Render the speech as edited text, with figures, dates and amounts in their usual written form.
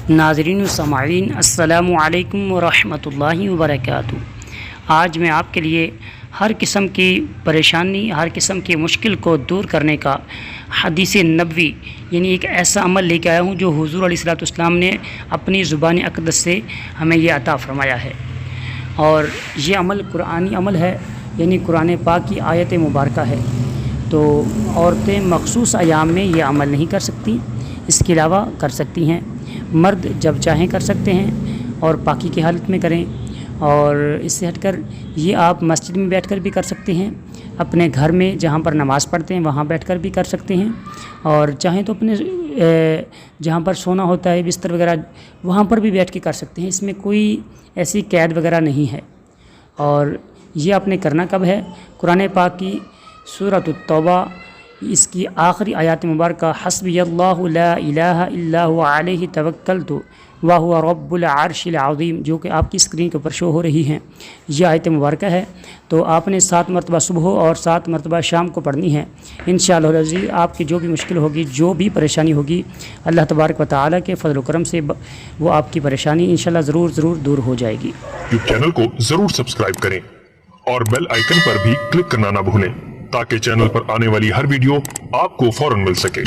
ناظرین و سامعین السلام علیکم ورحمۃ اللہ وبرکاتہ۔ آج میں آپ کے لیے ہر قسم کی پریشانی، ہر قسم کی مشکل کو دور کرنے کا حدیث نبوی یعنی ایک ایسا عمل لے کے آیا ہوں جو حضور علیہ الصلوۃ والسلام نے اپنی زبان اقدس سے ہمیں یہ عطا فرمایا ہے، اور یہ عمل قرآنی عمل ہے، یعنی قرآن پاک کی آیت مبارکہ ہے۔ تو عورتیں مخصوص ایام میں یہ عمل نہیں کر سکتی، اس کے علاوہ کر سکتی ہیں۔ مرد جب چاہیں کر سکتے ہیں اور پاکی کی حالت میں کریں، اور اس سے ہٹ کر یہ آپ مسجد میں بیٹھ کر بھی کر سکتے ہیں، اپنے گھر میں جہاں پر نماز پڑھتے ہیں وہاں بیٹھ کر بھی کر سکتے ہیں، اور چاہیں تو اپنے جہاں پر سونا ہوتا ہے بستر وغیرہ وہاں پر بھی بیٹھ کے کر سکتے ہیں، اس میں کوئی ایسی قید وغیرہ نہیں ہے۔ اور یہ آپ نے کرنا کب ہے؟ قرآن پاک کی سورۃ التوبہ اس کی آخری آیات مبارکہ حسبی اللہ لا الہ الا هو علیہ توکلت وہو رب العرش العظیم، جو کہ آپ کی اسکرین کے اوپر شو ہو رہی ہیں، یہ آیت مبارکہ ہے۔ تو آپ نے 7 مرتبہ صبح اور 7 مرتبہ شام کو پڑھنی ہے۔ انشاءاللہ العزیز آپ کی جو بھی مشکل ہوگی، جو بھی پریشانی ہوگی، اللہ تبارک و تعالیٰ کے فضل و کرم سے وہ آپ کی پریشانی انشاءاللہ ضرور دور ہو جائے گی۔ یوٹیوب چینل کو ضرور سبسکرائب کریں اور بیل آئیکن پر بھی کلک کرنا نہ بھولیں تاکہ چینل پر آنے والی ہر ویڈیو آپ کو فوراً مل سکے۔